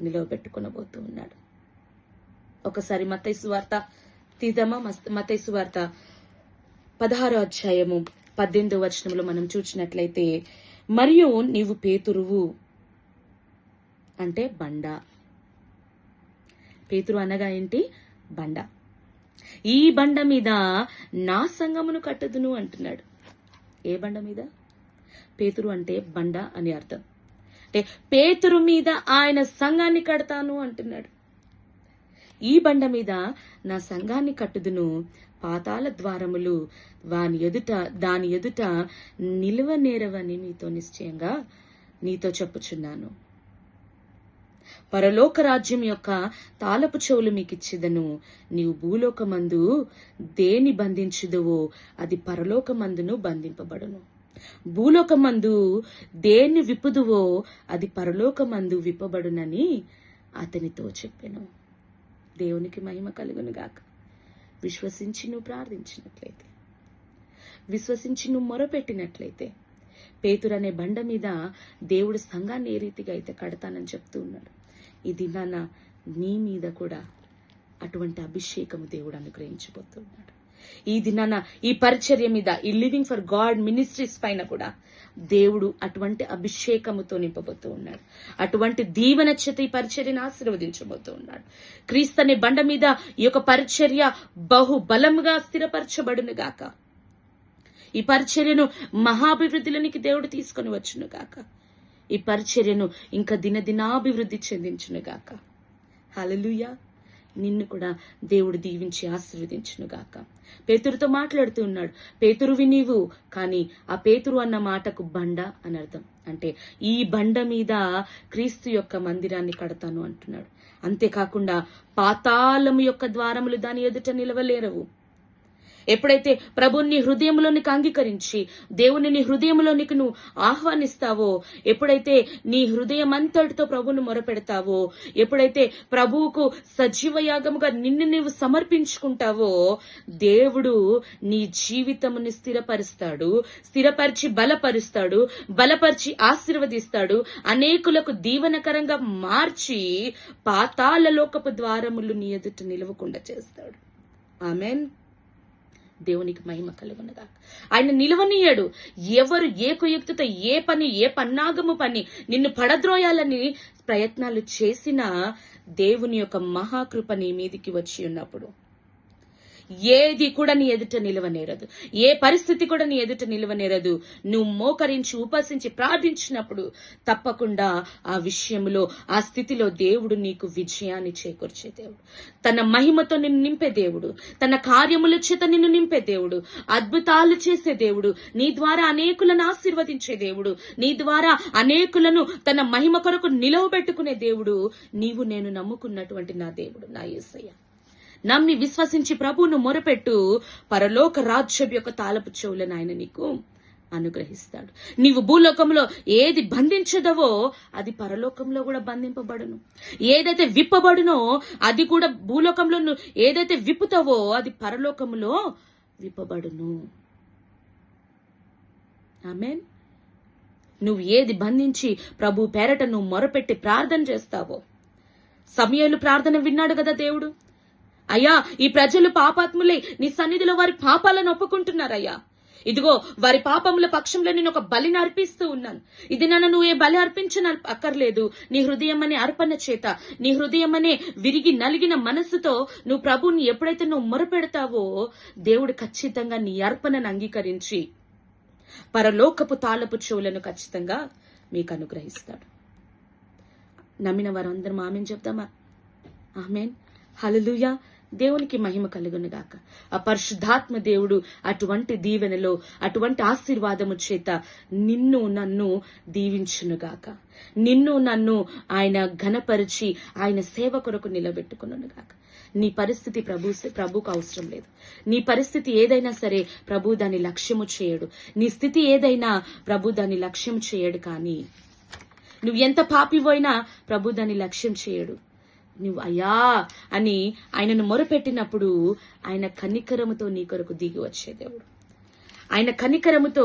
నిలవబెట్టుకునబోతూ ఉన్నాడు. ఒకసారి మత్తయి సువార్త తీద్దామా? మత్తయి సువార్త 16వ అధ్యాయము 18వ వచనంలో మనం చూసినట్లయితే, మరియు నీవు పేతురువు అంటే బండ. పేతురు అనగా ఏంటి? బండ. ఈ బండ మీద నా సంఘమును కట్టుదును అంటున్నాడు. ఏ బండ మీద? పేతురు అంటే బండ అని అర్థం. అంటే పేతురు మీద ఆయన సంఘాన్ని కడతాను అంటున్నాడు. ఈ బండ మీద నా సంఘాన్ని కట్టుదును, పాతాళ ద్వారములు దాని ఎదుట నిలువనేరవని నీతో చెప్పుచున్నాను. పరలోక రాజ్యం యొక్క తాళపు చెవులు మీకిచ్చిదను. నీవు భూలోకమందు దేని బంధించుదువో అది పరలోకమందును బంధింపబడును, భూలోకమందు దేన్ని విప్పుదువో అది పరలోకమందు విప్పబడునని అతనితో చెప్పెను. దేవునికి మహిమ కలుగును గాక. విశ్వసించి నువ్వు ప్రార్థించినట్లయితే, విశ్వసించి నువ్వు మొరపెట్టినట్లయితే, పేతురు అనే బండ మీద దేవుడు సంఘాన్ని ఏ రీతిగా అయితే కడతానని చెప్తూ ఉన్నాడు. ఈ దినాన నీ మీద కూడా అటువంటి అభిషేకము దేవుడు అనుగ్రహించబోతున్నాడు. ఈ దినాన ఈ పరిచర్య మీద, ఈ లివింగ్ ఫర్ గాడ్ మినిస్ట్రీస్ పైన కూడా దేవుడు అటువంటి అభిషేకముతో నింపబోతూ ఉన్నాడు. అటువంటి దీవెన చేత ఈ పరిచర్యను ఆశీర్వదించబోతూ ఉన్నాడు. క్రీస్తు అనే బండ మీద ఈ యొక్క పరిచర్య బహు బలముగా స్థిరపరచబడును గాక. ఈ పరిచర్యను మహాభివృద్ధిలోనికి దేవుడు తీసుకొని వచ్చును గాక. ఈ పరిచర్యను ఇంకా దినదినాభివృద్ధి చెందించును గాక. హల్లెలూయా. నిన్ను కూడా దేవుడు దీవించి ఆశీర్వదించును గాక. పేతురుతో మాట్లాడుతూ ఉన్నాడు. పేతురువి నీవు, కానీ ఆ పేతురు అన్న మాటకు బండ అని అర్థం. అంటే ఈ బండ మీద క్రీస్తు యొక్క మందిరాన్ని కడతాను అంటున్నాడు. అంతేకాకుండా పాతాళము యొక్క ద్వారములు దాని ఎదుట నిలవలేరవు. ఎప్పుడైతే ప్రభుని హృదయంలోనికి అంగీకరించి దేవుని నీ హృదయంలోనికి నువ్వు ఆహ్వానిస్తావో, ఎప్పుడైతే నీ హృదయం అంతటితో ప్రభువును మొరపెడతావో, ఎప్పుడైతే ప్రభువుకు సజీవ యాగముగా నిన్ను నీవు సమర్పించుకుంటావో, దేవుడు నీ జీవితముని స్థిరపరుస్తాడు. స్థిరపరిచి బలపరిచి ఆశీర్వదిస్తాడు. అనేకులకు దీవెనకరంగా మార్చి పాతాళ లోకపు ద్వారములు నీ ఎదుట నిలవకుండా చేస్తాడు. ఆమెన్. దేవునికి మహిమ కలుగునగా. ఆయన నిలవనీయడు. ఎవరు ఏ కుయుక్తితో ఏ పన్నాగము పని నిన్ను పడద్రోయాలని ప్రయత్నాలు చేసినా దేవుని యొక్క మహాకృప నీ మీదికి వచ్చి ఉన్నప్పుడు, ఏది కూడా నీ ఎదుట నిలవనేరదు. ఏ పరిస్థితి కూడా నీ ఎదుట నిలవనేరదు. నువ్వు మోకరించి ఉపసించి ప్రార్థించినప్పుడు తప్పకుండా ఆ విషయంలో, ఆ స్థితిలో దేవుడు నీకు విజయాన్ని చేకూర్చే దేవుడు. తన మహిమతో నిన్ను నింపే దేవుడు, తన కార్యముల చేత నిన్ను నింపే దేవుడు, అద్భుతాలు చేసే దేవుడు, నీ ద్వారా అనేకులను ఆశీర్వదించే దేవుడు, నీ ద్వారా అనేకులను తన మహిమ కొరకు నిలవబెట్టుకునే దేవుడు నీవు నేను నమ్ముకున్నటువంటి నా దేవుడు, నా యేసయ్య. నమ్మి విశ్వసించి ప్రభువును మొరపెట్టు, పరలోక రాజ్యం యొక్క తాళపు చెవులను ఆయన నీకు అనుగ్రహిస్తాడు. నీవు భూలోకంలో ఏది బంధించదవో అది పరలోకంలో కూడా బంధింపబడును. ఏదైతే విప్పబడునో అది కూడా భూలోకంలో ఏదైతే విప్పుతావో అది పరలోకంలో విప్పబడును. ఆమేన్. నువ్వు ఏది బంధించి ప్రభు పేరట నువ్వు మొరపెట్టి ప్రార్థన చేస్తావో, సమూయేలు ప్రార్థన విన్నాడు కదా దేవుడు. అయ్యా, ఈ ప్రజలు పాపాత్ములై నీ సన్నిధిలో వారి పాపాలను ఒప్పుకుంటున్నారయ్యా. ఇదిగో వారి పాపముల పక్షంలో నేను ఒక బలిని అర్పిస్తూ ఉన్నాను. ఇది నన్ను నువ్వు ఏ బలి అర్పించని అక్కర్లేదు. నీ హృదయం అనే అర్పణ చేత, నీ హృదయం అనే విరిగి నలిగిన మనస్సుతో నువ్వు ప్రభువుని ఎప్పుడైతే నువ్వు మొరపెడతావో దేవుడు ఖచ్చితంగా నీ అర్పణను అంగీకరించి పరలోకపు తాళపు చెవులను ఖచ్చితంగా మీకు అనుగ్రహిస్తాడు. నమ్మిన వారందరం ఆమేన్ చెప్తామా? ఆమేన్. హల్లెలూయా. దేవునికి మహిమ కలుగును గాక. ఆ పరిశుద్ధాత్మ దేవుడు అటువంటి దీవెనలో, అటువంటి ఆశీర్వాదము చేత నిన్ను నన్ను దీవించును గాక. నిన్ను నన్ను ఆయన ఘనపరిచి ఆయన సేవ కొరకు నిలబెట్టుకును గాక. నీ పరిస్థితి ప్రభుకు అవసరం లేదు. నీ పరిస్థితి ఏదైనా సరే ప్రభు దాన్ని లక్ష్యము చేయడు. నీ స్థితి ఏదైనా ప్రభు దాన్ని లక్ష్యం చేయడు. కానీ నువ్వు ఎంత పాపివైనా ప్రభు దాన్ని లక్ష్యం చేయడు. నువ్వు అయ్యా అని ఆయనను మొరపెట్టినప్పుడు ఆయన కనికరముతో నీ కొరకు దిగి వచ్చే దేవుడు. ఆయన కనికరముతో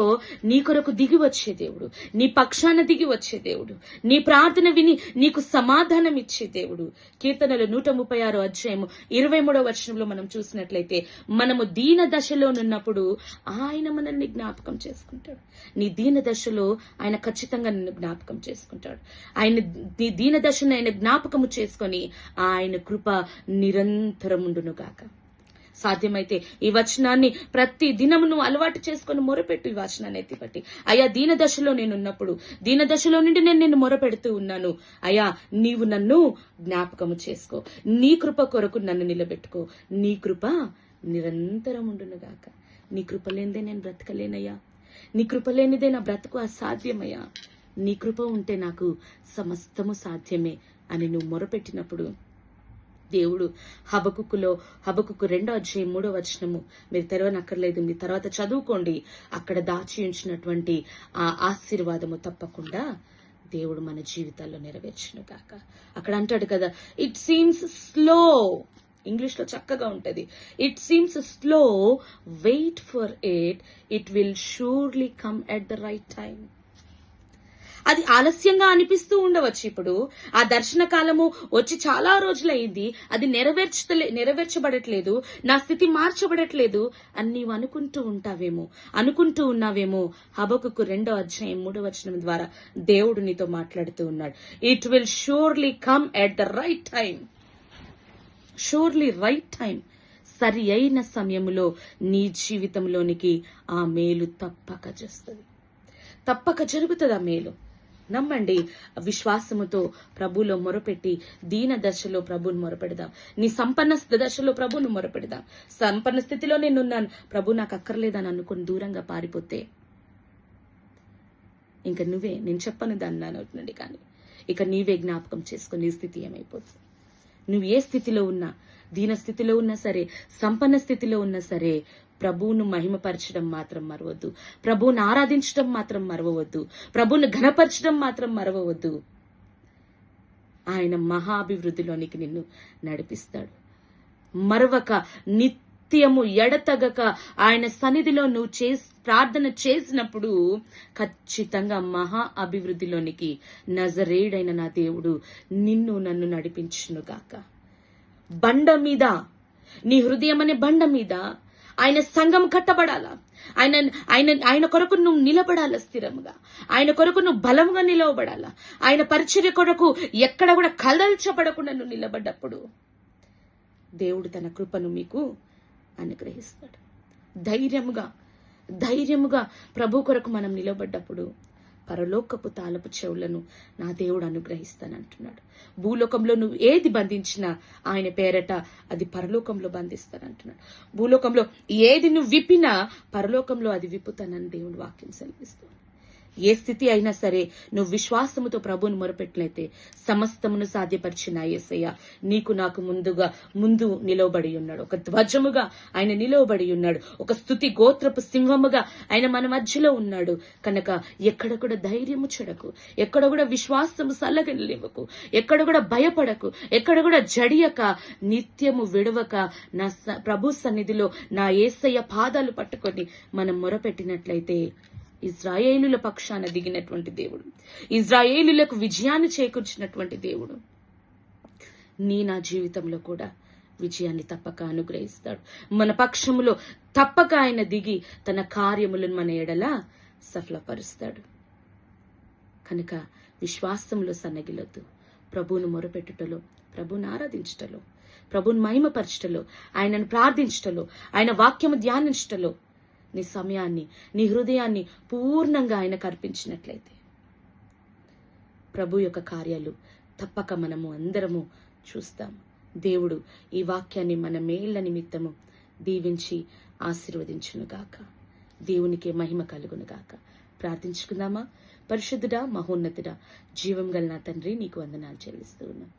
నీ కొరకు దిగి వచ్చే దేవుడు, నీ పక్షాన దిగి వచ్చే దేవుడు, నీ ప్రార్థన విని నీకు సమాధానం ఇచ్చే దేవుడు. కీర్తనలు 136 అధ్యాయము 23వ వచనంలో మనం చూసినట్లయితే, మనము దీన దశలోనున్నప్పుడు ఆయన మనల్ని జ్ఞాపకం చేసుకుంటాడు. నీ దీన దశలో ఆయన ఖచ్చితంగా నిన్ను జ్ఞాపకం చేసుకుంటాడు. ఆయన నీ దీన దశను ఆయన జ్ఞాపకము చేసుకొని ఆయన కృప నిరంతరం ఉండును గాక. సాధ్యమైతే ఈ వచనాన్ని ప్రతి దినము నువ్వు అలవాటు చేసుకుని మొరపెట్టు. ఈ వచనాన్ని ఎత్తిపట్టి, అయ్యా దీన దశలో నేనున్నప్పుడు, దీన దశలో నుండి నేను నిన్ను మొరపెడుతూ ఉన్నాను. అయ్యా నీవు నన్ను జ్ఞాపకము చేసుకో, నీ కృప కొరకు నన్ను నిలబెట్టుకో. నీ కృప నిరంతరం ఉండును గాక. నీ కృప లేనిదే నేను బ్రతకలేనయ్యా. నీ కృప లేనిదే నా బ్రతుకు అసాధ్యమయ్యా. నీ కృప ఉంటే నాకు సమస్తము సాధ్యమే అని నువ్వు మొరపెట్టినప్పుడు దేవుడు హబకుకు 2వ అధ్యాయం 3వ వచనము మీరు తెరవనక్కర్లేదు, మీ తర్వాత చదువుకోండి. అక్కడ దాచి ఉంచినటువంటి ఆ ఆశీర్వాదము తప్పకుండా దేవుడు మన జీవితాల్లో నెరవేర్చును గాక. అక్కడ అంటాడు కదా, ఇట్ సీమ్స్ స్లో, ఇంగ్లీష్ లో చక్కగా ఉంటది, it seems slow, wait for it, it will surely come at the right time. అది ఆలస్యంగా అనిపిస్తూ ఉండవచ్చు. ఇప్పుడు ఆ దర్శన కాలము వచ్చి చాలా రోజులైంది, అది నెరవేర్చబడట్లేదు, నా స్థితి మార్చబడట్లేదు అని నీవు అనుకుంటూ ఉన్నావేమో. హబకుకు 2వ అధ్యాయం 3వ వచనం ద్వారా దేవుడు నీతో మాట్లాడుతూ ఉన్నాడు. It will surely come at the right time. Surely right time. సరి అయిన సమయములో నీ జీవితంలోనికి ఆ మేలు తప్పక చేస్తుంది, తప్పక జరుగుతుంది. ఆ మేలు నమ్మండి. విశ్వాసముతో ప్రభులో మొరపెట్టి దీన దశలో ప్రభుని మొరపెడదాం. నీ సంపన్న దశలో ప్రభుని మొరపెడదాం. సంపన్న స్థితిలో నేనున్నాను, ప్రభు నాకు అక్కర్లేదని అనుకుని దూరంగా పారిపోతే ఇంకా నువ్వే, నేను చెప్పను దాన్ని అవుతుందండి, కానీ ఇక నీవే జ్ఞాపకం చేసుకుని నీ స్థితి ఏమైపోతుంది. నువ్వు ఏ స్థితిలో ఉన్నా, దీన స్థితిలో ఉన్నా సరే, సంపన్న స్థితిలో ఉన్నా సరే, ప్రభువును మహిమపరచడం మాత్రం మరవద్దు, ప్రభువును ఆరాధించడం మాత్రం మరవవద్దు, ప్రభువును ఘనపరచడం మాత్రం మరవవద్దు. ఆయన మహాభివృద్ధిలోనికి నిన్ను నడిపిస్తాడు. మరవక నిత్యము ఎడతగక ఆయన సన్నిధిలో నువ్వు ప్రార్థన చేసినప్పుడు ఖచ్చితంగా మహా అభివృద్ధిలోనికి నజరేయుడైన నా దేవుడు నిన్ను నన్ను నడిపించునుగాక. బండ మీద, నీ హృదయం అనే బండ మీద ఆయన సంఘం కట్టబడాలా. ఆయన కొరకు నువ్వు నిలబడాలా స్థిరంగా. ఆయన కొరకు నువ్వు బలంగా నిలవబడాలా. ఆయన పరిచర్య కొరకు ఎక్కడ కూడా కదల్చబడకుండా నువ్వు నిలబడ్డప్పుడు దేవుడు తన కృపను మీకు అనుగ్రహిస్తాడు. ధైర్యముగా ప్రభు కొరకు మనం నిలబడ్డప్పుడు పరలోకపు తాళపు చెవులను నా దేవుడు అనుగ్రహిస్తానంటున్నాడు. భూలోకంలో నువ్వు ఏది బంధించినా ఆయన పేరట అది పరలోకంలో బంధిస్తానంటున్నాడు. భూలోకంలో ఏది నువ్వు విప్పినా పరలోకంలో అది విప్పుతానని దేవుని వాక్యం సెలవిస్తుంది. ఏ స్థితి అయినా సరే నువ్వు విశ్వాసముతో ప్రభువును మొరపెట్టినైతే సమస్తమును సాధ్యపరిచిన యేసయ్య నీకు నాకు ముందు నిలవబడి ఉన్నాడు. ఒక ధ్వజముగా ఆయన నిలవబడి ఉన్నాడు. ఒక స్తుతి గోత్రపు సింహముగా ఆయన మన మధ్యలో ఉన్నాడు. కనుక ఎక్కడ కూడా ధైర్యము చెడకు, ఎక్కడ కూడా విశ్వాసము సల్లగలివ్వకు, ఎక్కడ కూడా భయపడకు, ఎక్కడ కూడా జడియక నిత్యము విడవక నా ప్రభు సన్నిధిలో నా యేసయ్య పాదాలు పట్టుకొని మనం మొరపెట్టినట్లయితే ఇజ్రాయేలుల పక్షాన దిగినటువంటి దేవుడు, ఇజ్రాయేలులకు విజయాన్ని చేకూర్చినటువంటి దేవుడు నా జీవితంలో కూడా విజయాన్ని తప్పక అనుగ్రహిస్తాడు. మన పక్షములో తప్పక ఆయన దిగి తన కార్యములను మన ఎడల సఫలపరుస్తాడు. కనుక విశ్వాసంలో సన్నగిలొద్దు. ప్రభువును మొరపెట్టుటలో, ప్రభువును ఆరాధించుటలో, ప్రభువును మహిమపరచుటలో, ఆయనను ప్రార్థించుటలో, ఆయన వాక్యము ధ్యానించుటలో నీ సమయాన్ని, నీ హృదయాన్ని పూర్ణంగా ఆయనకు అర్పించినట్లయితే ప్రభు యొక్క కార్యాలు తప్పక మనము అందరము చూస్తాం. దేవుడు ఈ వాక్యాన్ని మన మేళ్ల నిమిత్తము దీవించి ఆశీర్వదించునుగాక. దేవునికి మహిమ కలుగునుగాక. ప్రార్థించుకుందామా? పరిశుద్ధుడా, మహోన్నతుడా, జీవం గల నా తండ్రి, నీకు వందనాలు చెల్లిస్తూ ఉన్నాం.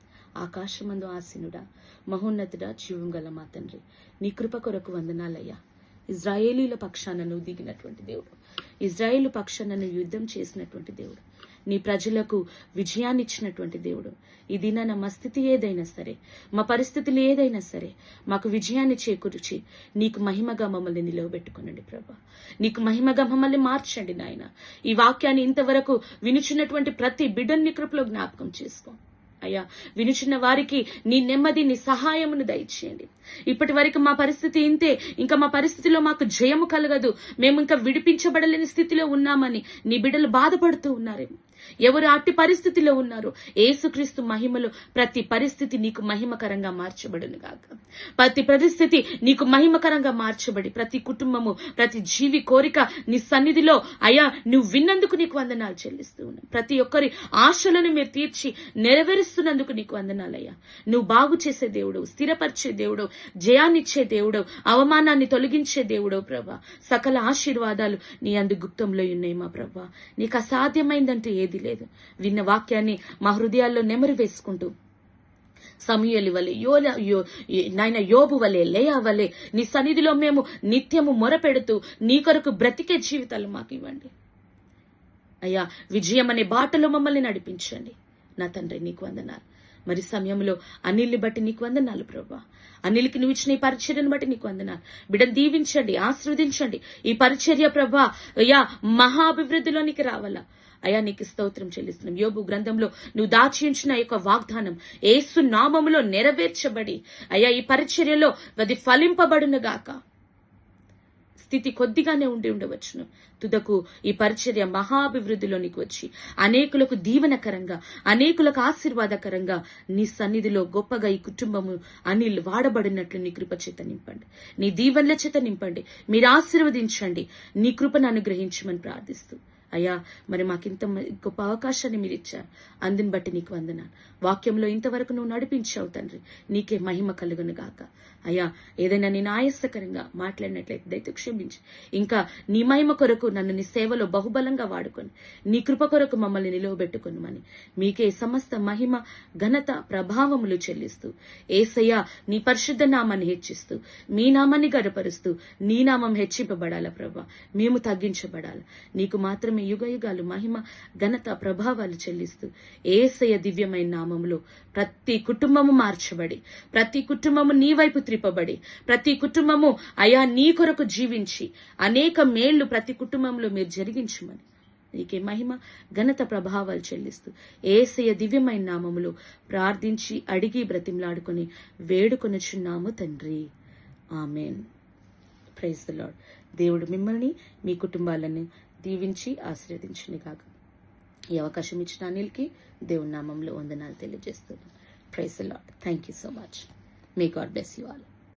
ఆకాశమందు ఆసీనుడా, మహోన్నతుడా, జీవం గల మా తండ్రి, నీ కృప కొరకు వందనాలయ్యా. ఇజ్రాయేలీల పక్షాన నువ్వు దిగినటువంటి దేవుడు, ఇజ్రాయేలు పక్షాన నువ్వు యుద్ధం చేసినటువంటి దేవుడు, నీ ప్రజలకు విజయాన్ని ఇచ్చినటువంటి దేవుడు. ఈ దినాన మా స్థితి ఏదైనా సరే, మా పరిస్థితులు ఏదైనా సరే మాకు విజయాన్ని చేకూర్చి నీకు మహిమగా మమ్మల్ని నిలవబెట్టుకునండి ప్రభా. నీకు మహిమగా మమ్మల్ని మార్చండి నాయన. ఈ వాక్యాన్ని ఇంతవరకు వినుచున్నటువంటి ప్రతి బిడ్డని నీ కృపలో జ్ఞాపకం చేసుకో అయ్యా. వినుచున్న వారికి నీ నెమ్మది, నీ సహాయమును దయచేయండి. ఇప్పటి వరకు మా పరిస్థితి ఇంతే, ఇంకా మా పరిస్థితిలో మాకు జయము కలగదు, మేము ఇంకా విడిపించబడలేని స్థితిలో ఉన్నామని నీ బిడ్డలు బాధపడుతూ ఉన్నారేమో. ఎవరు అట్టి పరిస్థితిలో ఉన్నారో యేసుక్రీస్తు మహిమలో ప్రతి పరిస్థితి నీకు మహిమకరంగా మార్చబడును గాక. ప్రతి పరిస్థితి నీకు మహిమకరంగా మార్చబడి ప్రతి కుటుంబము, ప్రతి జీవి కోరిక నీ సన్నిధిలో అయ్యా నువ్వు విన్నందుకు నీకు వందనాలు చెల్లిస్తూ ఉన్నాం. ప్రతి ఒక్కరి ఆశలను మీరు తీర్చి నెరవేరుస్తున్నందుకు నీకు వందనాలయ్యా. నువ్వు బాగు చేసే దేవుడు, స్థిరపరిచే దేవుడు, జయాన్నిచ్చే దేవుడు, అవమానాన్ని తొలగించే దేవుడు ప్రభా. సకల ఆశీర్వాదాలు నీ అందు గుప్తంలో ఉన్నాయి మా ప్రభా. నీకు అసాధ్యమైందంటూ ఏది లేదు. విన్న వాక్యాన్ని మా హృదయాల్లో నెమరు వేసుకుంటూ సమూయేలు వలె, నాయన యోబు వలె, లేయా వలె నీ సన్నిధిలో మేము నిత్యము మొరపెడుతూ నీ కొరకు బ్రతికే జీవితాలు మాకు ఇవ్వండి అయ్యా. విజయం అనే బాటలో మమ్మల్ని నడిపించండి నా తండ్రి. నీకు వందనాలు. మరి సమయంలో అనిల్ని బట్టి నీకు వందనాలు ప్రభా. అనిల్కి నువ్వు ఇచ్చిన ఈ పరిచర్యను బట్టి నీకు వందనాలు. బిడ్డను దీవించండి, ఆశీర్వదించండి. ఈ పరిచర్య ప్రభా అయ్యా మహా అభివృద్ధిలోనికి రావాలా అయ్యా. నీకు స్తోత్రం చెల్లిస్తున్నాం. యోబు గ్రంథంలో నువ్వు దాచి ఉంచిన యొక్క వాగ్దానం యేసు నామములో నెరవేర్చబడి అయ్యా ఈ పరిచర్యలో అది ఫలింపబడును గాక. స్థితి కొద్దిగానే ఉండవచ్చును, తుదకు ఈ పరిచర్య మహాభివృద్ధిలోనికి వచ్చి అనేకులకు దీవెనకరంగా, అనేకులకు ఆశీర్వాదకరంగా నీ సన్నిధిలో గొప్పగా ఈ కుటుంబము అనిల్ వాడబడినట్లు నీ కృప చేత నింపండి, నీ దీవెనల చేత నింపండి. మీరు ఆశీర్వదించండి, నీ కృపను అనుగ్రహించమని ప్రార్థిస్తూ అయ్యా మరి మాకింత గొప్ప అవకాశాన్ని మీరు ఇచ్చారు. అందుని బట్టి నీకు వందనాలు. వాక్యంలో ఇంతవరకు నువ్వు నడిపించావు తండ్రి. నీకే మహిమ కలుగును గాక అయ్యా. ఏదైనా నేను ఆయాసకరంగా మాట్లాడినట్లయితే దయతో క్షమించి, ఇంకా నీ మహిమ కొరకు నన్ను నీ సేవలో బహుబలంగా వాడుకొని నీ కృప కొరకు మమ్మల్ని నిలువబెట్టుకొనుమని మీకే సమస్త మహిమ, ఘనత, ప్రభావములు చెల్లిస్తూ యేసయ్యా నీ పరిశుద్ధ నామాన్ని హెచ్చిస్తూ మీ నామాన్ని గడపరుస్తూ నీ నామం హెచ్చింపబడాల ప్రభా. మేము తగ్గించబడాలి. నీకు మాత్రమే యుగ యుగాలు మహిమ, ఘనత, ప్రభావాలు చెల్లిస్తూ యేసయ్య దివ్యమైన నామములో ప్రతి కుటుంబము మార్చబడి, ప్రతి కుటుంబము నీ వైపు త్రిప్పబడి, ప్రతి కుటుంబము అయా నీ కొరకు జీవించి అనేక మేళ్లు ప్రతి కుటుంబంలో మీరు జరిగించమని నీకే మహిమ, ఘనత, ప్రభావాలు చెల్లిస్తూ యేసయ్య దివ్యమైన నామములో ప్రార్థించి అడిగి బ్రతిమలాడుకొని వేడుకొనుచున్నాము తండ్రి. ఆమెన్. Praise the Lord. దేవుడు మిమ్మల్ని, మీ కుటుంబాలను దీవించి ఆశీర్వదించును గాక. ఈ అవకాశం ఇచ్చిన అనిల్కి దేవుని నామంలో వందనాలు తెలియజేస్తున్నాను. Praise the Lord. Thank you so much. May God bless you all.